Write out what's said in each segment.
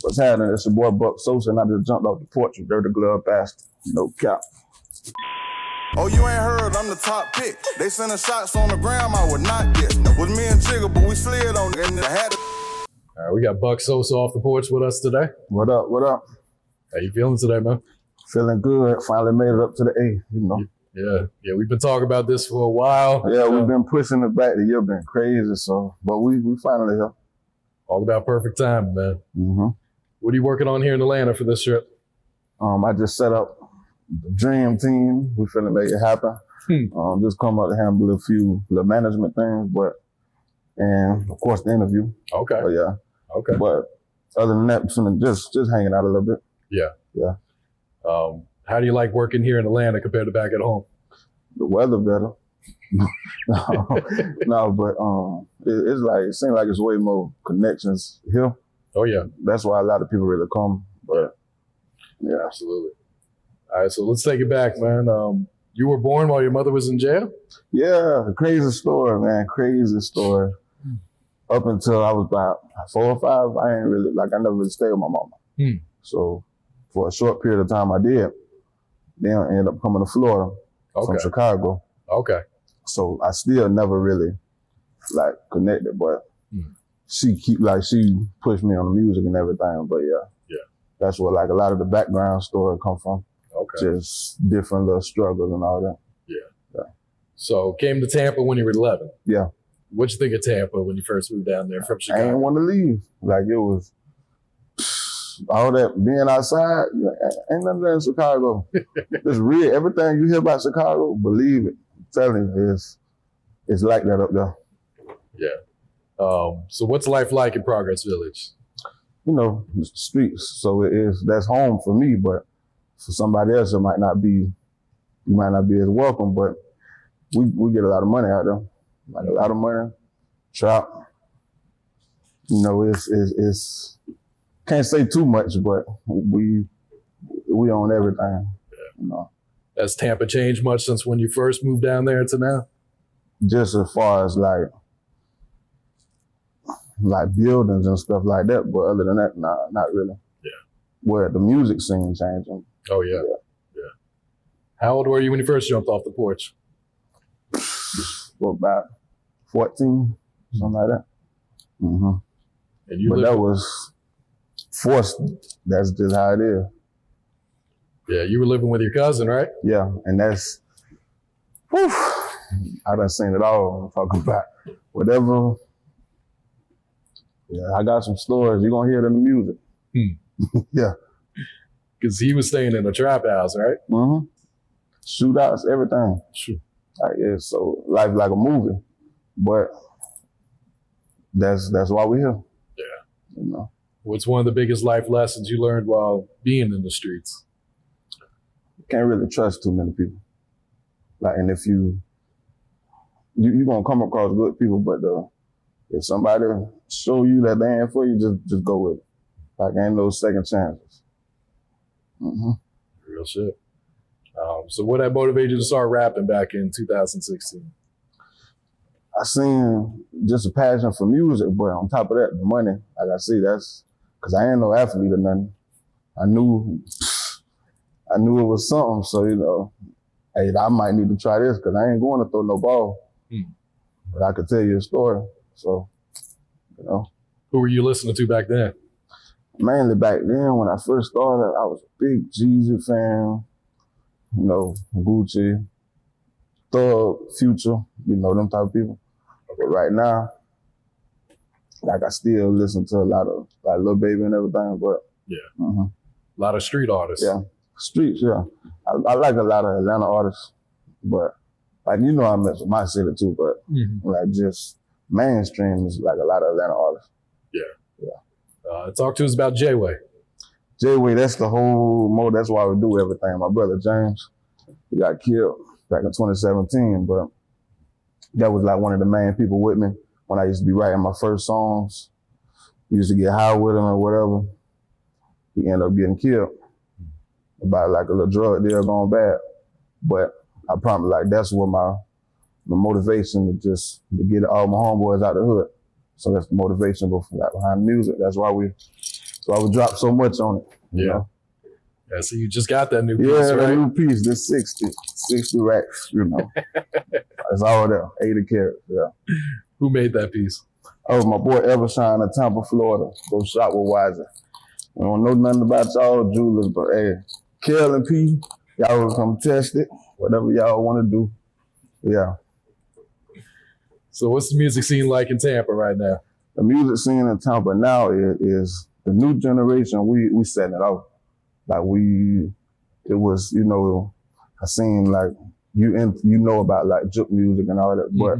What's happening? It's your boy Buck Sosa, and I just jumped off the porch with Dirty Glove Bastard. No cap. Oh, you ain't heard, I'm the top pick. They sending shots on the ground, I would not get. Was me and Jigga, but we slid on it and had it. All right, we got Buck Sosa off the porch with us today. What up? What up? How you feeling today, man? Feeling good. Finally made it up to the A, you know. Yeah, we've been talking about this for a while. Yeah, we've been pushing it back. The year been crazy, so, but we finally here. All about perfect time, man. Mm-hmm. What are you working on here in Atlanta for this trip? I just set up the dream team. We finna make it happen. Just come up to handle a few little management things, and of course the interview. Okay. But yeah. Okay. But other than that, just hanging out a little bit. Yeah. How do you like working here in Atlanta compared to back at home? The weather better. No, but it seems like it's way more connections here. Oh yeah. That's why a lot of people really come. But yeah, absolutely. All right, so let's take it back, man. You were born while your mother was in jail? Yeah, crazy story, man. Crazy story. Up until I was about 4 or 5, I never really stayed with my mama. So for a short period of time I did. Then I ended up coming to Florida from Chicago. Okay. So I still never really connected, but she pushed me on the music and everything. But yeah, that's where a lot of the background story come from. Okay. Just different little struggles and all that. Yeah. So came to Tampa when you were 11. Yeah. What'd you think of Tampa when you first moved down there from Chicago? I didn't want to leave. It was all that being outside. Ain't nothing there in Chicago. It's real. Everything you hear about Chicago, believe it. I'm telling you, it's like that up there. Yeah. So what's life like in Progress Village? You know, the streets. So that's home for me, but for somebody else, you might not be as welcome, but we get a lot of money out there. A lot of money, trap. You know, it's can't say too much, but we own everything. You know. Has Tampa changed much since when you first moved down there to now? Just as far as buildings and stuff like that, but other than that, nah, not really. Yeah. Where the music scene changing. Oh yeah. How old were you when you first jumped off the porch? Well, about 14, something like that. Mm-hmm. And that was forced. That's just how it is. Yeah, you were living with your cousin, right? Yeah, and that's, I done seen it all. I'm talking about whatever. Yeah, I got some stories. You're gonna hear it in the music. Yeah. Because he was staying in a trap house, right? Mm-hmm. Shootouts, everything. Sure. So life like a movie, but that's why we're here. Yeah. You know. What's one of the biggest life lessons you learned while being in the streets? Can't really trust too many people. And if you're gonna come across good people, but if somebody show you that they ain't for you, just go with it. Ain't no second chances. Mm-hmm. Real shit. So what had motivated you to start rapping back in 2016? I seen just a passion for music, but on top of that, the money. Like I see, that's because I ain't no athlete or nothing. I knew it was something, so hey, I might need to try this because I ain't going to throw no ball. But I could tell you a story, so Who were you listening to back then? Mainly back then, when I first started, I was a big Jeezy fan. Gucci, Thug, Future, them type of people. But right now, I still listen to a lot of Lil Baby and everything, but a lot of street artists. Yeah, streets, yeah. I like a lot of Atlanta artists, but I mess with my city too, but just mainstream is a lot of Atlanta artists. Yeah. Talk to us about J-Way. J-Way, that's the whole mode. That's why we do everything. My brother James, he got killed back in 2017, but that was one of the main people with me when I used to be writing my first songs. Used to get high with him or whatever. He ended up getting killed about a little drug deal going bad. But I promise, that's what my motivation to get all my homeboys out the hood. So that's the motivation behind music. That's why we drop so much on it. You know? Yeah, so you just got that new piece, Yeah, right? that new piece, this 60 racks, you know. It's all there, 80 carats, yeah. Who made that piece? Oh, my boy Evershine of Tampa, Florida. Go shop with Wiser. We don't know nothing about y'all jewelers, but hey, Kel and P, y'all will come test it, whatever y'all want to do. Yeah. So what's the music scene like in Tampa right now? The music scene in Tampa now is the new generation. We setting it off. Like it was, you know, I seen like you know about like juke music and all that, but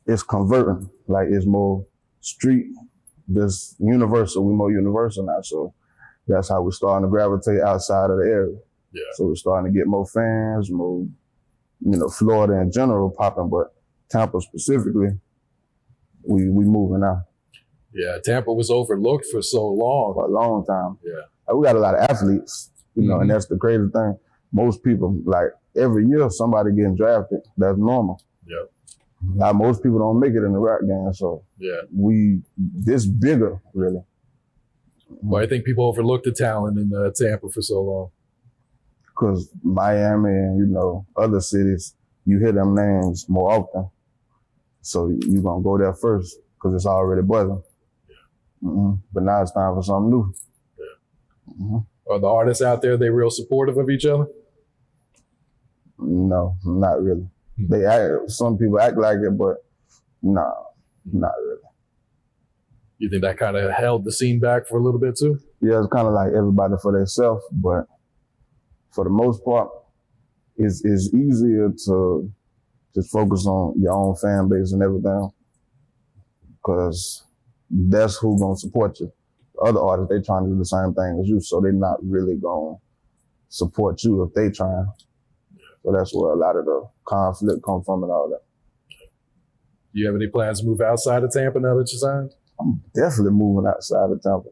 it's converting. Like it's more street, this universal. We more universal now, so that's how we're starting to gravitate outside of the area. Yeah. So we're starting to get more fans, more, you know, Florida in general popping, but Tampa specifically, we moving now. Yeah, Tampa was overlooked for so long. For a long time. Yeah. Like, we got a lot of athletes, you know, and that's the crazy thing. Most people, like every year, somebody getting drafted. That's normal. Yep. Like most people don't make it in the rap game, so this bigger, really. Well, I think people overlooked the talent in Tampa for so long. Because Miami and, you know, other cities, you hear them names more often. So you're going to go there first because it's already buzzing. But now it's time for something new. Are the artists out there, they real supportive of each other? No, not really. Some people act like it, but nah, not really. You think that kind of held the scene back for a little bit too? Yeah, it's kind of like everybody for themselves, but for the most part, it's easier to just focus on your own fan base and everything, because that's who's gonna support you. The other artists, they trying to do the same thing as you, so they're not really gonna support you if they trying. So that's where a lot of the conflict come from and all that. Do you have any plans to move outside of Tampa now that you're signed? I'm definitely moving outside of Tampa.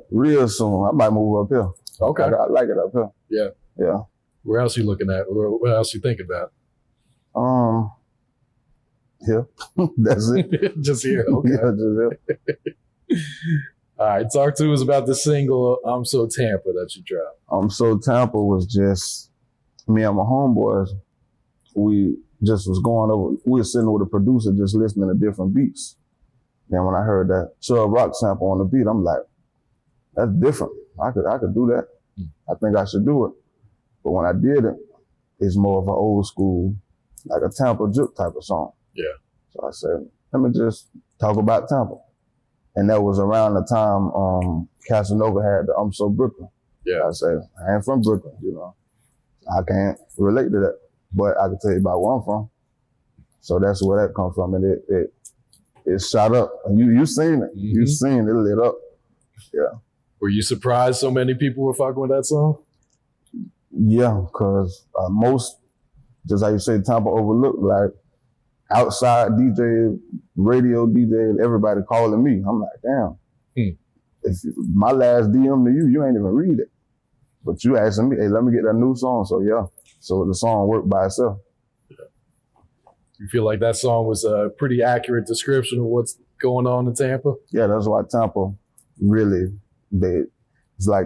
Real soon. I might move up here. Okay. I like it up here. Yeah. Yeah. Where else are you looking at? What else are you thinking about? Here. That's it. Just here. Okay. Yeah, just here. All right. Talk to us about the single I'm So Tampa that you dropped. So Tampa was just me and my homeboys. We just was going over, we were sitting with a producer just listening to different beats. Then when I heard that Chubb Rock sample on the beat, I'm like, that's different. I could do that. I think I should do it. But when I did it, it's more of an old school, like a Tampa juke type of song. Yeah. So I said, let me just talk about Tampa. And that was around the time Casanova had the I'm So Brooklyn. Yeah. I said, I ain't from Brooklyn, you know. I can't relate to that, but I can tell you about where I'm from. So that's where that comes from. And it shot up. You seen it. You seen it lit up. Yeah. Were you surprised so many people were fucking with that song? Yeah, because most, just like you say, Tampa overlooked, like outside DJ, radio DJ, everybody calling me. I'm like, damn. If my last DM to you ain't even read it. But you asking me, hey, let me get that new song. So yeah, so the song worked by itself. You feel like that song was a pretty accurate description of what's going on in Tampa? Yeah, that's why Tampa really, it's like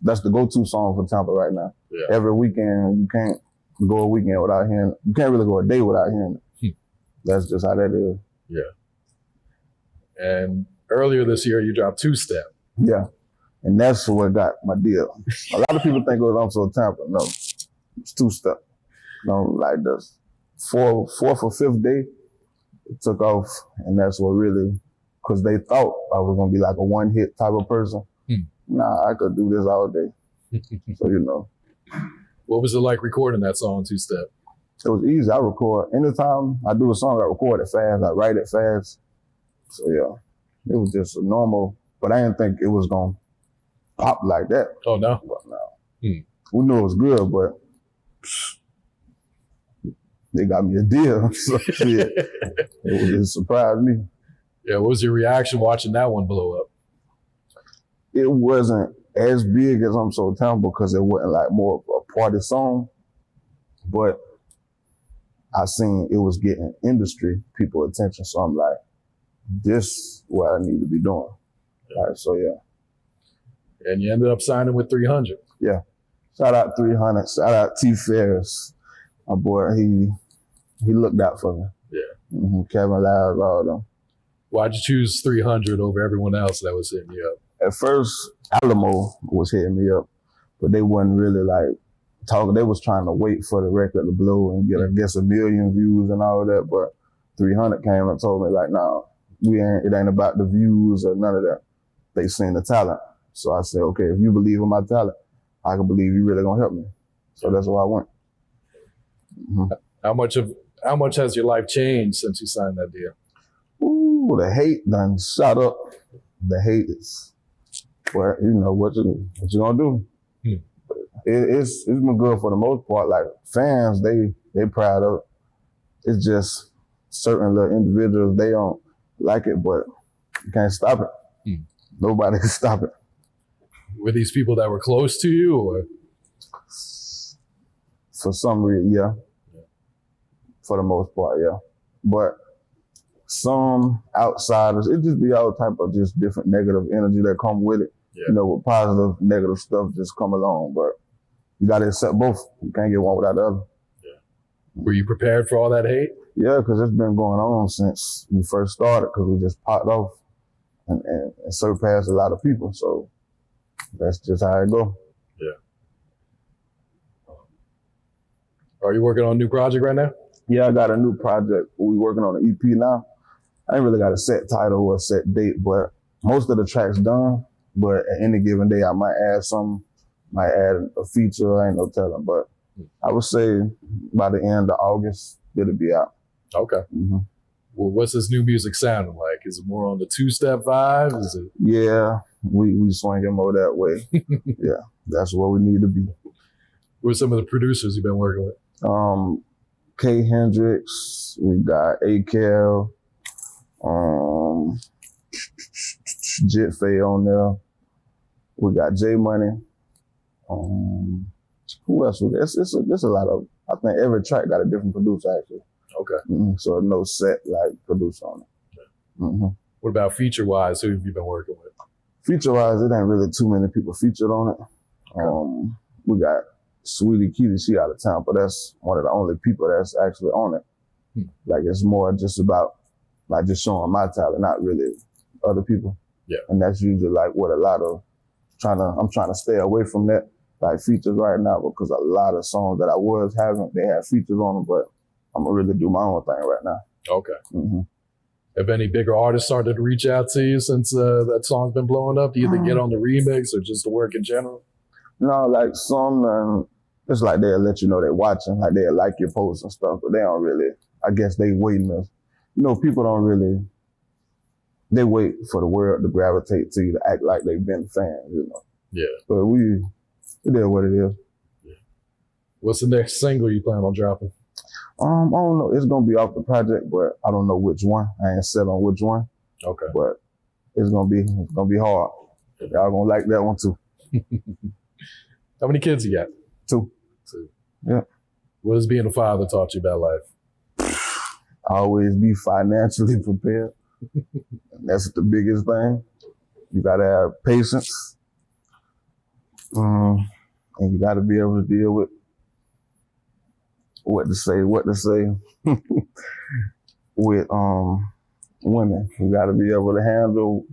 that's the go-to song for Tampa right now. Yeah. Every weekend, you can't go a weekend without hearing it. You can't really go a day without hearing it. That's just how that is. Yeah. And earlier this year, you dropped Two Step. Yeah. And that's what got my deal. A lot of people think it was I'm So Tampa. No, it's Two Step. Like the fourth or fifth day, it took off. And that's what really, because they thought I was going to be like a one-hit type of person. Nah, I could do this all day. So, you know. What was it like recording that song, Two Step? It was easy. I record. Anytime I do a song, I record it fast. I write it fast. So, yeah, it was just a normal, but I didn't think it was going to pop like that. Oh, no? But no. We knew it was good, but they got me a deal. So, shit, it surprised me. Yeah, what was your reaction watching that one blow up? It wasn't as big as I'm So Tampa because it wasn't like more of a party song, but I seen it was getting industry people attention. So I'm like, this what I need to be doing. Like, so yeah. And you ended up signing with 300. Yeah. Shout out 300. Shout out T Ferris. My boy, he looked out for me. Yeah. Mm-hmm. Kevin Lyles, all of them. Why'd you choose 300 over everyone else that was hitting you up? At first, Alamo was hitting me up, but they wasn't really like talking. They was trying to wait for the record to blow and get, I guess, 1 million views and all of that. But 300 came and told me like, nah, it ain't about the views or none of that. They seen the talent. So I said, okay, if you believe in my talent, I can believe you really gonna help me. So that's why I went. Mm-hmm. How much has your life changed since you signed that deal? Ooh, the hate done shot up. The hate is, well, you know, what you gonna do? It's been good for the most part. Like fans, they proud of it. It's just certain little individuals, they don't like it, but you can't stop it. Nobody can stop it. Were these people that were close to you, or? For some reason, yeah. For the most part, yeah. But some outsiders, it just be all type of just different negative energy that come with it. Yeah. You know, with positive, negative stuff just come along. But you got to accept both. You can't get one without the other. Yeah. Were you prepared for all that hate? Yeah, because it's been going on since we first started, because we just popped off and surpassed a lot of people. So that's just how it go. Yeah. Are you working on a new project right now? Yeah, I got a new project. We working on an EP now. I ain't really got a set title or a set date, but most of the tracks done. But at any given day, I might add something, might add a feature. I ain't no telling, but I would say by the end of August, it'll be out. Okay. Mm-hmm. Well, what's this new music sounding like? Is it more on the two-step vibe? Is it? Yeah, we swinging more that way. Yeah, that's what we need to be. Who are some of the producers you've been working with? K Hendrix, we got A-Kel, Jit Faye on there. We got J Money. Who else? It's a lot of. I think every track got a different producer actually. Okay. Mm-hmm. So no set like producer on it. Mm-hmm. What about feature wise? Who have you been working with? Feature wise, it ain't really too many people featured on it. Okay. We got Sweetie Kitty, she out of town, but that's one of the only people that's actually on it. Like it's more just about like just showing my talent, not really other people. Yeah. And that's usually like what a lot of I'm trying to stay away from that like features right now, because a lot of songs that I was having, they have features on them, but I'm gonna really do my own thing right now. Okay. Mm-hmm. Have any bigger artists started to reach out to you since that song's been blowing up? Do you either get on the remix or just the work in general? No, like some, it's like they'll let you know they're watching, like they'll like your posts and stuff, but they don't really, I guess they waiting to, you know, people don't really, they wait for the world to gravitate to you to act like they've been fans, you know. Yeah. But it is what it is. Yeah. What's the next single you plan on dropping? I don't know. It's gonna be off the project, but I don't know which one. I ain't set on which one. Okay. But it's gonna be hard. Y'all gonna like that one too. How many kids you got? 2. Yeah. What has being a father taught you about life? Always be financially prepared. That's the biggest thing. You gotta have patience. And you gotta be able to deal with what to say with women. You gotta be able to handle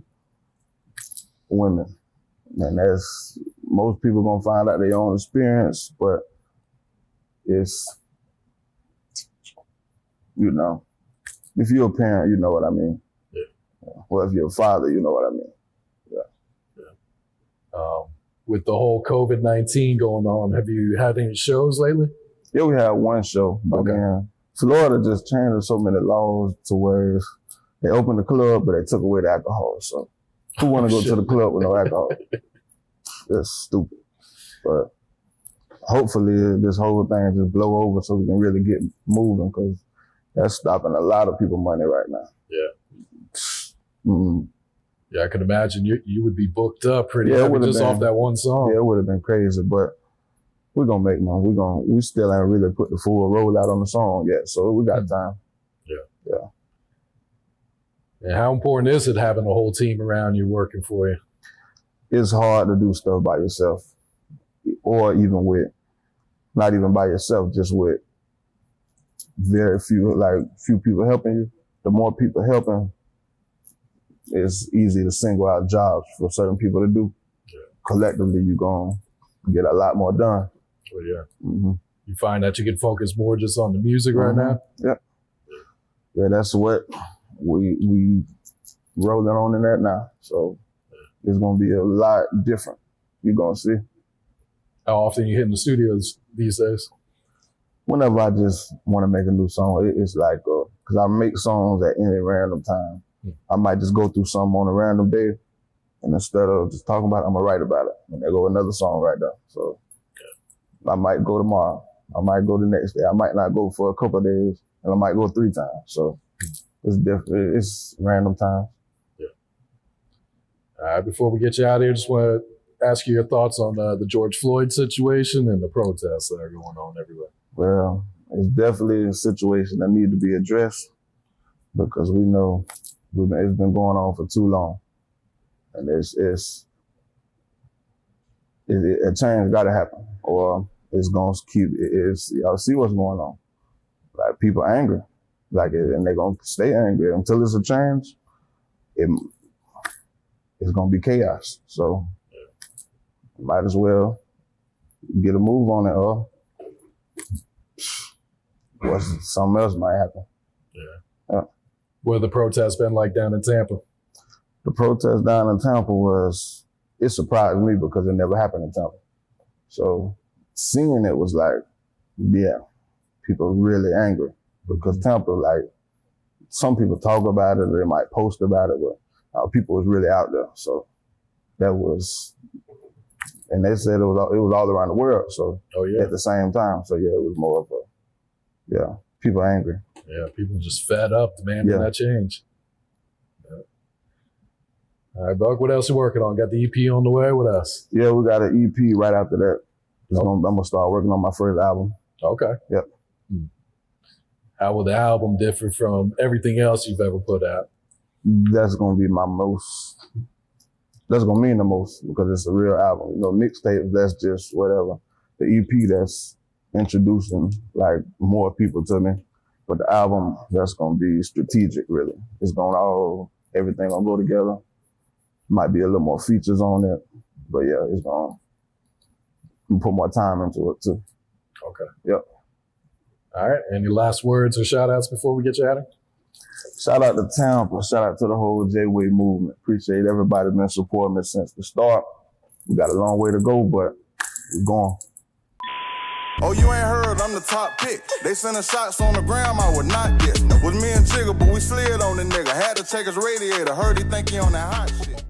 women. And that's, most people gonna find out their own experience, but it's, you know, if you're a parent, you know what I mean. Yeah. Well, if you're a father, you know what I mean. Yeah. With the whole COVID-19 going on, have you had any shows lately? Yeah, we had one show, but then Florida just changed so many laws to where they opened the club, but they took away the alcohol. So who want to go to the club with no alcohol? That's stupid. But hopefully this whole thing just blow over so we can really get moving, because that's stopping a lot of people money right now. Yeah. Mm-hmm. Yeah, I can imagine you would be booked up pretty heavy just off that one song. Yeah, it would have been crazy, but we're gonna make money. We still ain't really put the full rollout on the song yet, so we got time. Yeah. Yeah. And how important is it having a whole team around you working for you? It's hard to do stuff by yourself, or even with, not even by yourself, just with very few people helping you. The more people helping, it's easy to single out jobs for certain people to do. Yeah. Collectively, you're going to get a lot more done. Well, yeah. Mm-hmm. You find that you can focus more just on the music right now? Yeah. Yeah, that's what we rolling on in that now. So it's going to be a lot different. You're going to see. How often you hit in the studios these days? Whenever I just want to make a new song, it's like, because I make songs at any random time. I might just go through something on a random day, and instead of just talking about it, I'm going to write about it. And there go another song right there. So I might go tomorrow. I might go the next day. I might not go for a couple of days, and I might go 3 times. So it's different. It's random times. Yeah. All right, before we get you out of here, just want to ask you your thoughts on the George Floyd situation and the protests that are going on everywhere. Well, it's definitely a situation that needs to be addressed because we know it's been going on for too long. And a change got to happen, or it's going to keep, y'all see what's going on. Like, people angry, and they're going to stay angry until it's a change. It's going to be chaos. So might as well get a move on it, or something else might happen. Yeah. What have the protests been like down in Tampa? The protest down in Tampa it surprised me because it never happened in Tampa. So seeing it was like, yeah, people really angry because Tampa, some people talk about it, or they might post about it, but people was really out there. So that was, and they said it was all around the world. So at the same time, so yeah, it was more of people angry. Yeah, people just fed up demanding that change. Yeah. All right, Buck, what else you working on? Got the EP on the way? What else? Yeah, we got an EP right after that. I'm going to start working on my first album. Okay. Yep. How will the album differ from everything else you've ever put out? That's going to be that's going to mean the most because it's a real album. Mixtapes, that's just whatever. The EP, that's introducing more people to me. But the album, that's going to be strategic, really. It's everything going to go together. Might be a little more features on it. But yeah, it's going to put more time into it too. Okay. Yep. All right. Any last words or shout outs before we get you out of here? Shout out to Tampa. Shout out to the whole J-Way movement. Appreciate everybody been supporting me since the start. We got a long way to go, but we're going. Oh, you ain't heard, I'm the top pick. They sending shots on the ground, I would not get. Was me and Jigga, but we slid on the nigga. Had to check his radiator, heard he think he on that hot shit.